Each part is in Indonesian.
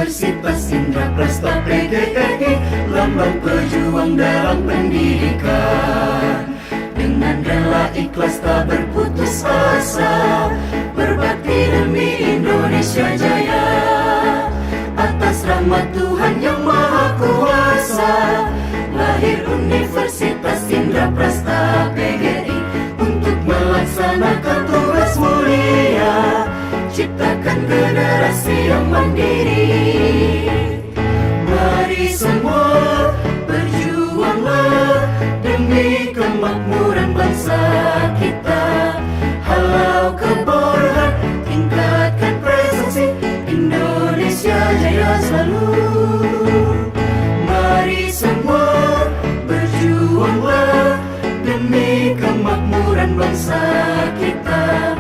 Universitas Indraprasta PGRI, lambang pejuang dalam pendidikan. Dengan rela ikhlas tak berputus asa, berbakti demi Indonesia Jaya. Atas rahmat Tuhan yang Maha Kuasa, lahir Universitas Indraprasta PGRI untuk melaksanakan tugas mulia, ciptakan generasi yang mandiri. Mari semua berjuanglah demi kemakmuran bangsa kita. Halau kebodohan, tingkatkan prestasi, Indonesia jaya selalu. Mari semua berjuanglah demi kemakmuran bangsa kita.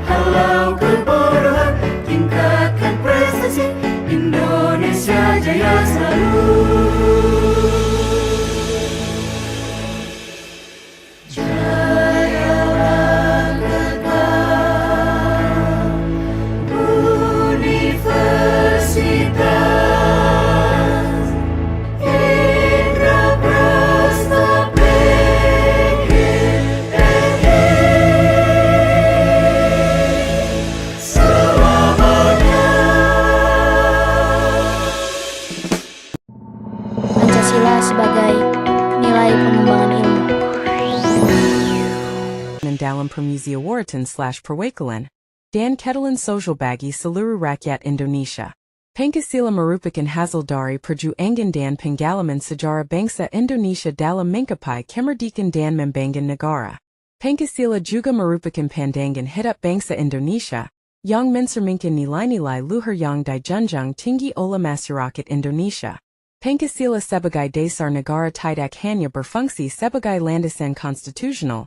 Halau kebodohan, tingkatkan prestasi, Indonesia jaya selalu. Jayalah kekal Universitas Indraprasta PGRI selamanya. Pancasila sebagai nilai pengembangan ilmu. Dalam Permusiawaratan/Perwakilan, Dan Ketelan Social Bagi Seluruh Rakyat Indonesia. Pancasila merupakan hasil dari perjuangan dan pengalaman sejarah bangsa Indonesia dalam menggapai kemerdekaan dan membangun negara. Pancasila juga merupakan pandangan hidup bangsa Indonesia, yang mencerminkan nilai-nilai luhur yang dijunjung tinggi oleh masyarakat Indonesia. Pancasila sebagai dasar negara tidak hanya berfungsi sebagai landasan konstitusional,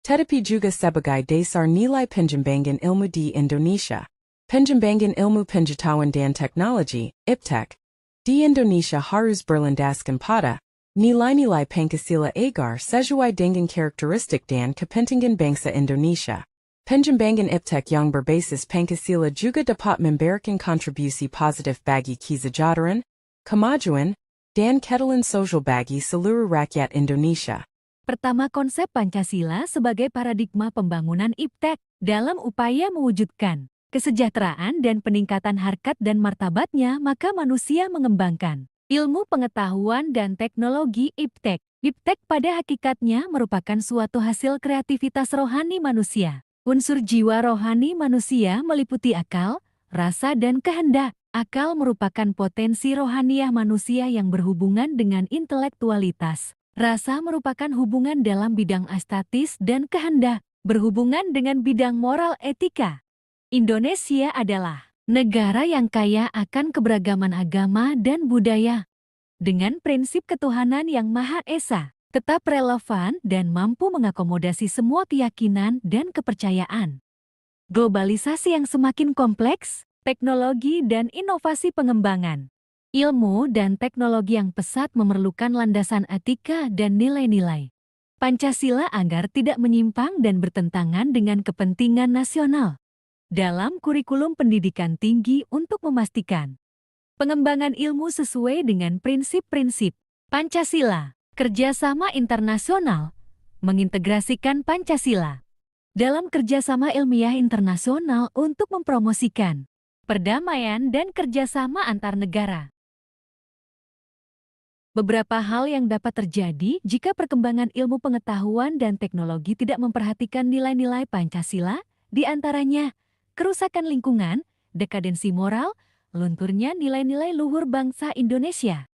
tetapi juga sebagai dasar nilai pengembangan ilmu di Indonesia. Pengembangan ilmu pengetahuan dan teknologi, IPTEK, di Indonesia harus berlandaskan pada nilai-nilai Pancasila agar sesuai dengan karakteristik dan kepentingan bangsa Indonesia. Pengembangan IPTEK yang berbasis Pancasila juga dapat memberikan kontribusi positif bagi kesejahteraan, kemajuan, dan keadilan sosial bagi seluruh rakyat Indonesia. Pertama, konsep Pancasila sebagai paradigma pembangunan IPTEK dalam upaya mewujudkan kesejahteraan dan peningkatan harkat dan martabatnya, maka manusia mengembangkan ilmu pengetahuan dan teknologi IPTEK. IPTEK pada hakikatnya merupakan suatu hasil kreativitas rohani manusia. Unsur jiwa rohani manusia meliputi akal, rasa, dan kehendak. Akal merupakan potensi rohaniah manusia yang berhubungan dengan intelektualitas. Rasa merupakan hubungan dalam bidang estetis dan kehendak, berhubungan dengan bidang moral etika. Indonesia adalah negara yang kaya akan keberagaman agama dan budaya. Dengan prinsip ketuhanan yang Maha Esa, tetap relevan dan mampu mengakomodasi semua keyakinan dan kepercayaan. Globalisasi yang semakin kompleks, teknologi dan inovasi pengembangan ilmu dan teknologi yang pesat memerlukan landasan etika dan nilai-nilai Pancasila agar tidak menyimpang dan bertentangan dengan kepentingan nasional. Dalam kurikulum pendidikan tinggi untuk memastikan pengembangan ilmu sesuai dengan prinsip-prinsip Pancasila, kerjasama internasional, mengintegrasikan Pancasila dalam kerjasama ilmiah internasional untuk mempromosikan perdamaian dan kerjasama antar negara. Beberapa hal yang dapat terjadi jika perkembangan ilmu pengetahuan dan teknologi tidak memperhatikan nilai-nilai Pancasila, di antaranya kerusakan lingkungan, dekadensi moral, lunturnya nilai-nilai luhur bangsa Indonesia.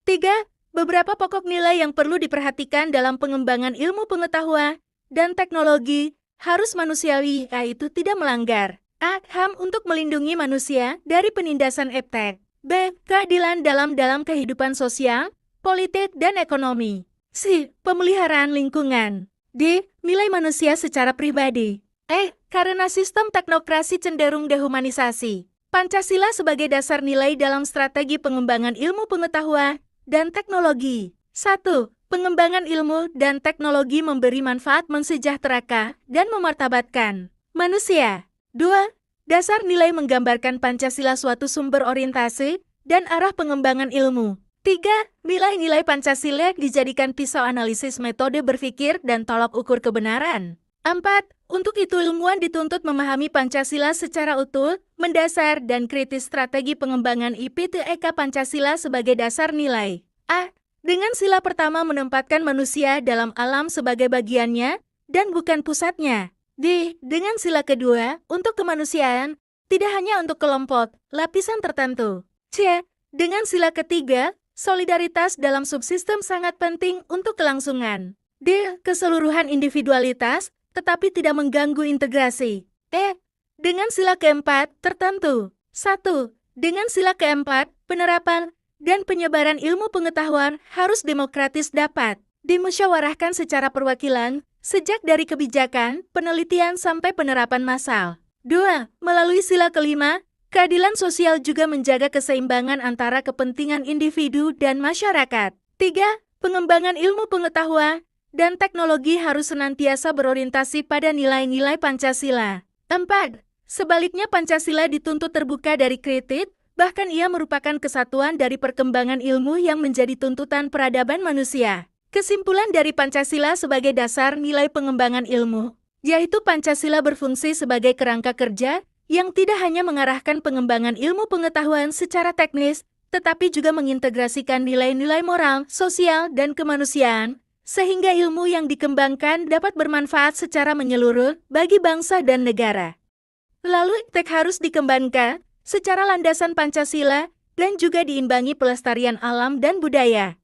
3. Beberapa pokok nilai yang perlu diperhatikan dalam pengembangan ilmu pengetahuan dan teknologi harus manusiawi, yaitu tidak melanggar A. HAM untuk melindungi manusia dari penindasan IPTEK. B. Keadilan dalam kehidupan sosial, politik, dan ekonomi. C. Pemeliharaan lingkungan. D. Nilai manusia secara pribadi. E. Karena sistem teknokrasi cenderung dehumanisasi. Pancasila sebagai dasar nilai dalam strategi pengembangan ilmu pengetahuan dan teknologi. 1. Pengembangan ilmu dan teknologi memberi manfaat mensejahterakan dan memartabatkan manusia. 2. Dasar nilai menggambarkan Pancasila suatu sumber orientasi dan arah pengembangan ilmu. 3. Nilai-nilai Pancasila dijadikan pisau analisis metode berpikir dan tolak ukur kebenaran. 4. Untuk itu ilmuwan dituntut memahami Pancasila secara utuh, mendasar, dan kritis. Strategi pengembangan IPTEK Pancasila sebagai dasar nilai. A. Dengan sila pertama menempatkan manusia dalam alam sebagai bagiannya dan bukan pusatnya. D. Dengan sila kedua, untuk kemanusiaan, tidak hanya untuk kelompok, lapisan tertentu. C. Dengan sila ketiga, solidaritas dalam subsistem sangat penting untuk kelangsungan. D. Keseluruhan individualitas, tetapi tidak mengganggu integrasi. E. Dengan sila keempat, tertentu. 1. Dengan sila keempat, penerapan dan penyebaran ilmu pengetahuan harus demokratis dapat dimusyawarahkan secara perwakilan, sejak dari kebijakan, penelitian sampai penerapan massal. 2. Melalui sila kelima, keadilan sosial juga menjaga keseimbangan antara kepentingan individu dan masyarakat. 3. Pengembangan ilmu pengetahuan dan teknologi harus senantiasa berorientasi pada nilai-nilai Pancasila. 4. Sebaliknya Pancasila dituntut terbuka dari kritik, bahkan ia merupakan kesatuan dari perkembangan ilmu yang menjadi tuntutan peradaban manusia. Kesimpulan dari Pancasila sebagai dasar nilai pengembangan ilmu, yaitu Pancasila berfungsi sebagai kerangka kerja yang tidak hanya mengarahkan pengembangan ilmu pengetahuan secara teknis, tetapi juga mengintegrasikan nilai-nilai moral, sosial, dan kemanusiaan, sehingga ilmu yang dikembangkan dapat bermanfaat secara menyeluruh bagi bangsa dan negara. Lalu IPTEK harus dikembangkan secara landasan Pancasila dan juga diimbangi pelestarian alam dan budaya.